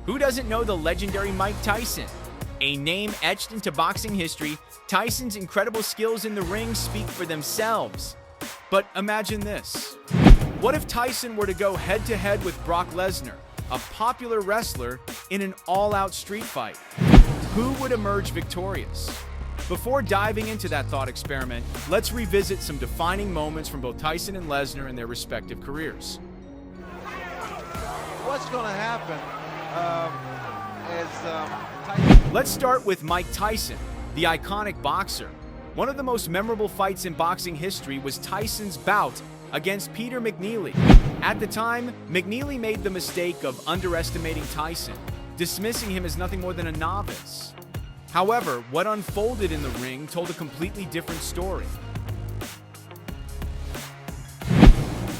Who doesn't know the legendary Mike Tyson? A name etched into boxing history, Tyson's incredible skills in the ring speak for themselves. But imagine this. What if Tyson were to go head-to-head with Brock Lesnar, a popular wrestler, in an all-out street fight? Who would emerge victorious? Before diving into that thought experiment, let's revisit some defining moments from both Tyson and Lesnar in their respective careers. What's going to happen Let's start with Mike Tyson, the iconic boxer. One of the most memorable fights in boxing history was Tyson's bout against Peter McNeely. At the time, McNeely made the mistake of underestimating Tyson, dismissing him as nothing more than a novice. However, what unfolded in the ring told a completely different story.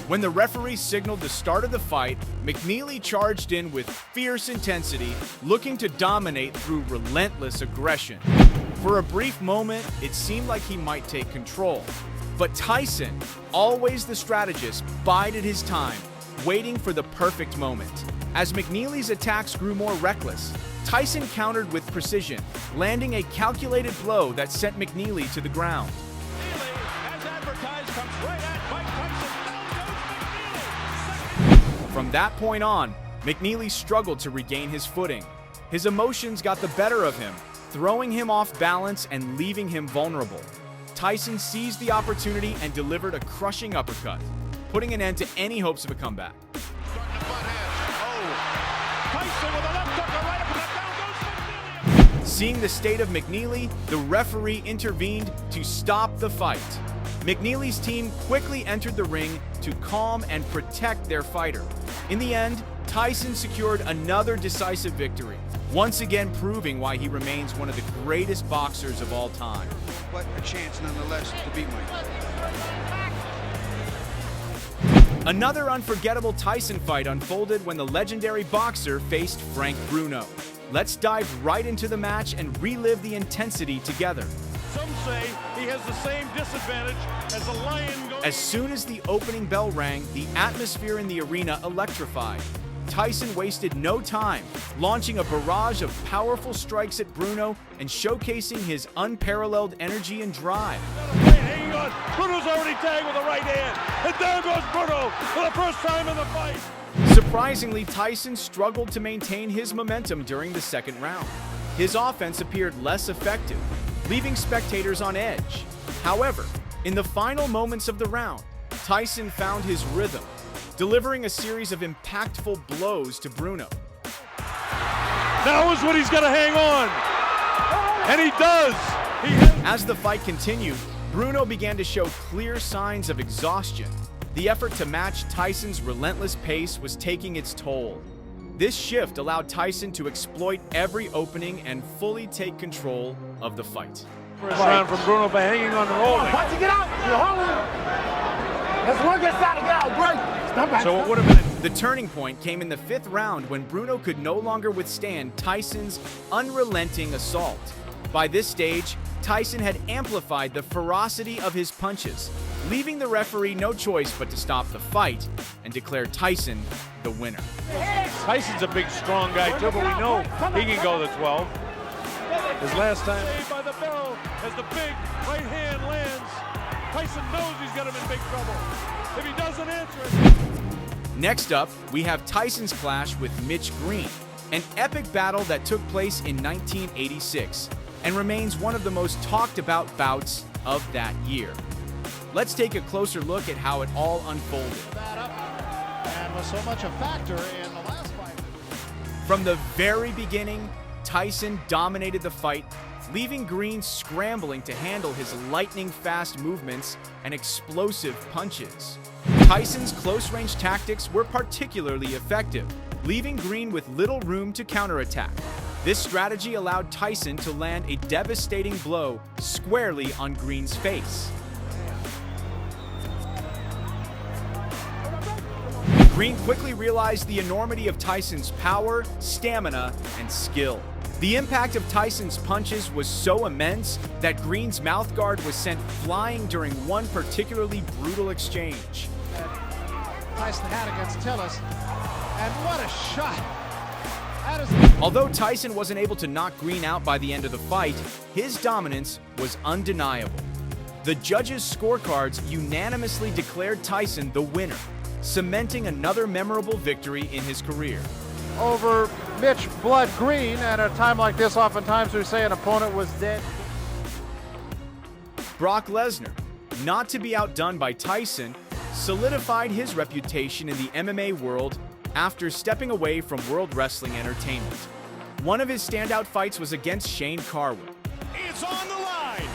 When the referee signaled the start of the fight, McNeely charged in with fierce intensity, looking to dominate through relentless aggression. For a brief moment, it seemed like he might take control. But Tyson, always the strategist, bided his time, waiting for the perfect moment. As McNeely's attacks grew more reckless, Tyson countered with precision, landing a calculated blow that sent McNeely to the ground. McNeely, as advertised, comes right at Mike Tyson. From that point on, McNeely struggled to regain his footing. His emotions got the better of him, throwing him off balance and leaving him vulnerable. Tyson seized the opportunity and delivered a crushing uppercut, putting an end to any hopes of a comeback. Tyson with a left hook, a right uppercut, down goes McNeely. Seeing the state of McNeely, the referee intervened to stop the fight. McNeely's team quickly entered the ring to calm and protect their fighter. In the end, Tyson secured another decisive victory, once again proving why he remains one of the greatest boxers of all time. but a chance nonetheless to beat Mike. Another unforgettable Tyson fight unfolded when the legendary boxer faced Frank Bruno. Let's dive right into the match and relive the intensity together. Some say he has the same disadvantage as a lion going. As soon as the opening bell rang, the atmosphere in the arena electrified. Tyson wasted no time, launching a barrage of powerful strikes at Bruno and showcasing his unparalleled energy and drive. Hanging on. Bruno's already tagged with a right hand. And down goes Bruno for the first time in the fight. Surprisingly, Tyson struggled to maintain his momentum during the second round. His offense appeared less effective, leaving spectators on edge. However, in the final moments of the round, Tyson found his rhythm, delivering a series of impactful blows to Bruno. Now is when he's got to hang on. And he does. As the fight continued, Bruno began to show clear signs of exhaustion. The effort to match Tyson's relentless pace was taking its toll. This shift allowed Tyson to exploit every opening and fully take control of the fight. First round from Bruno by hanging on and holding. Once you get out, you're holding. Let's work this out and get out. Break. Stop back. So it would have been. The turning point came in the fifth round when Bruno could no longer withstand Tyson's unrelenting assault. By this stage, Tyson had amplified the ferocity of his punches, leaving the referee no choice but to stop the fight and declare Tyson the winner. Tyson's a big, strong guy too, but we know he can go to 12. His last time. Saved by the bell as the big right hand lands. Tyson knows he's got him in big trouble. If he doesn't answer it. Next up, we have Tyson's clash with Mitch Green, an epic battle that took place in 1986 and remains one of the most talked about bouts of that year. Let's take a closer look at how it all unfolded. And was so much a factor in the last fight. From the very beginning, Tyson dominated the fight, leaving Green scrambling to handle his lightning-fast movements and explosive punches. Tyson's close-range tactics were particularly effective, leaving Green with little room to counterattack. This strategy allowed Tyson to land a devastating blow squarely on Green's face. Green quickly realized the enormity of Tyson's power, stamina, and skill. The impact of Tyson's punches was so immense that Green's mouthguard was sent flying during one particularly brutal exchange. Tyson had against Tillis. And what a shot. Although Tyson wasn't able to knock Green out by the end of the fight, his dominance was undeniable. The judges' scorecards unanimously declared Tyson the winner, cementing another memorable victory in his career. Over Mitch Blood Green, and at a time like this, oftentimes we say an opponent was dead. Brock Lesnar, not to be outdone by Tyson, solidified his reputation in the MMA world after stepping away from World Wrestling Entertainment. One of his standout fights was against Shane Carwin. It's on the line.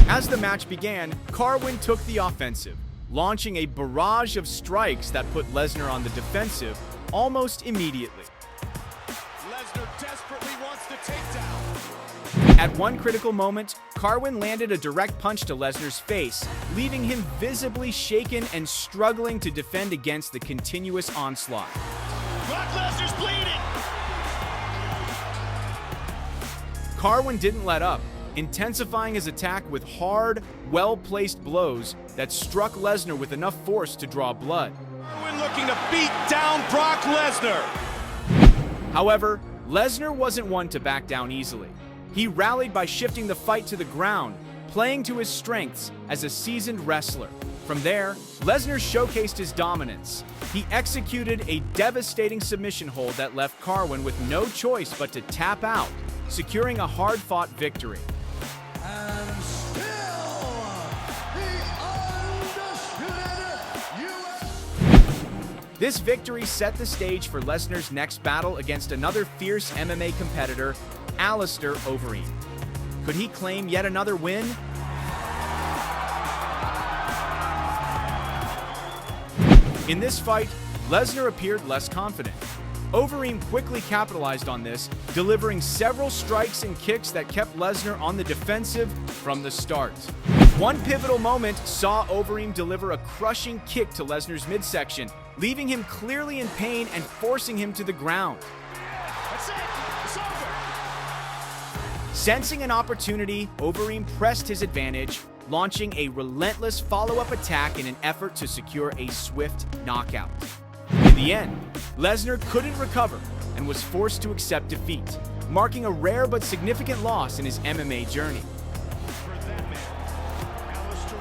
As the match began, Carwin took the offensive, launching a barrage of strikes that put Lesnar on the defensive almost immediately. Lesnar desperately wants the takedown. At one critical moment, Carwin landed a direct punch to Lesnar's face, leaving him visibly shaken and struggling to defend against the continuous onslaught. Brock Lesnar's bleeding. Carwin didn't let up, intensifying his attack with hard, well-placed blows that struck Lesnar with enough force to draw blood. Carwin looking to beat down Brock Lesnar. However, Lesnar wasn't one to back down easily. He rallied by shifting the fight to the ground, playing to his strengths as a seasoned wrestler. From there, Lesnar showcased his dominance. He executed a devastating submission hold that left Carwin with no choice but to tap out, securing a hard-fought victory. And still, the undisputed U.S. This victory set the stage for Lesnar's next battle against another fierce MMA competitor, Alistair Overeem. Could he claim yet another win? In this fight, Lesnar appeared less confident. Overeem quickly capitalized on this, delivering several strikes and kicks that kept Lesnar on the defensive from the start. One pivotal moment saw Overeem deliver a crushing kick to Lesnar's midsection, leaving him clearly in pain and forcing him to the ground. That's it. It's over. Sensing an opportunity, Overeem pressed his advantage, launching a relentless follow-up attack in an effort to secure a swift knockout. In the end, Lesnar couldn't recover and was forced to accept defeat, marking a rare but significant loss in his MMA journey. For that man, Alistair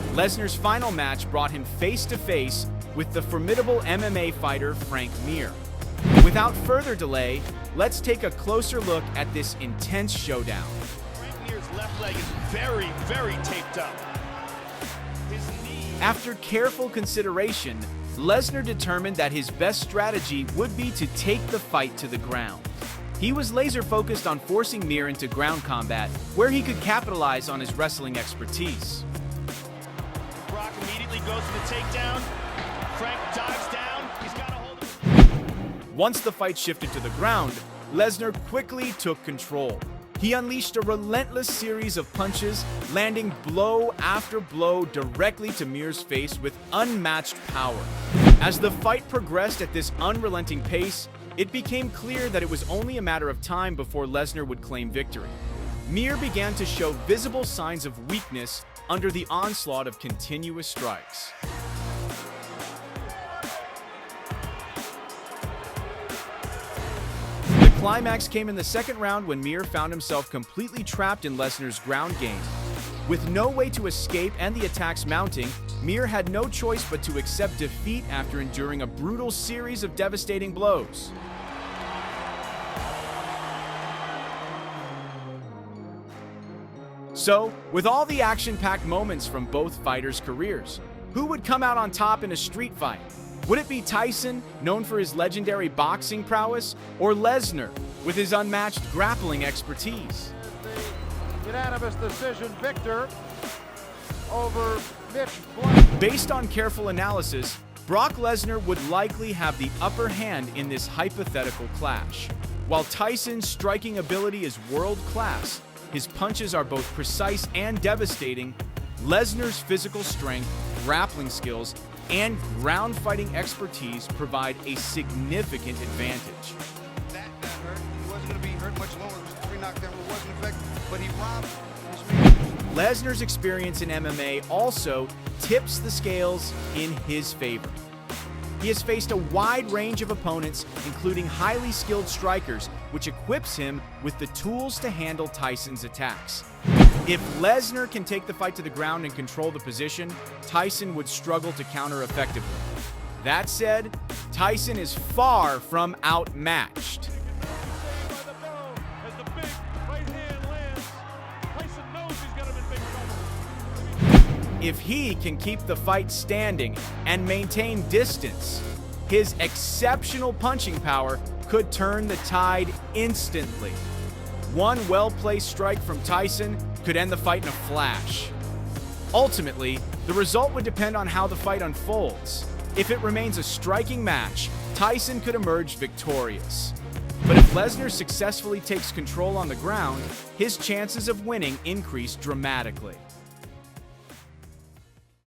Overeem. Lesnar's final match brought him face-to-face with the formidable MMA fighter Frank Mir. Without further delay, let's take a closer look at this intense showdown. Frank Mir's left leg is very, very taped up. His knee. After careful consideration, Lesnar determined that his best strategy would be to take the fight to the ground. He was laser-focused on forcing Mir into ground combat, where he could capitalize on his wrestling expertise. Brock immediately goes for the takedown. Frank dives down. He's got a hold of it. Once the fight shifted to the ground, Lesnar quickly took control. He unleashed a relentless series of punches, landing blow after blow directly to Mir's face with unmatched power. As the fight progressed at this unrelenting pace, it became clear that it was only a matter of time before Lesnar would claim victory. Mir began to show visible signs of weakness under the onslaught of continuous strikes. The climax came in the second round when Mir found himself completely trapped in Lesnar's ground game. With no way to escape and the attacks mounting, Mir had no choice but to accept defeat after enduring a brutal series of devastating blows. So, with all the action-packed moments from both fighters' careers, who would come out on top in a street fight? Would it be Tyson, known for his legendary boxing prowess, or Lesnar, with his unmatched grappling expertise? The unanimous decision victor over Mitch Blood. Based on careful analysis, Brock Lesnar would likely have the upper hand in this hypothetical clash. While Tyson's striking ability is world-class, his punches are both precise and devastating, Lesnar's physical strength, grappling skills, and ground fighting expertise provide a significant advantage. That hurt. He wasn't going to be hurt much longer. It was a 3 knockdown. It wasn't effective, but he robbed his man. Lesnar's experience in MMA also tips the scales in his favor. he has faced a wide range of opponents, including highly skilled strikers, which equips him with the tools to handle Tyson's attacks. If Lesnar can take the fight to the ground and control the position, Tyson would struggle to counter effectively. That said, Tyson is far from outmatched. If he can keep the fight standing and maintain distance, his exceptional punching power could turn the tide instantly. One well-placed strike from Tyson could end the fight in a flash. Ultimately, the result would depend on how the fight unfolds. If it remains a striking match, Tyson could emerge victorious. But if Lesnar successfully takes control on the ground, his chances of winning increase dramatically.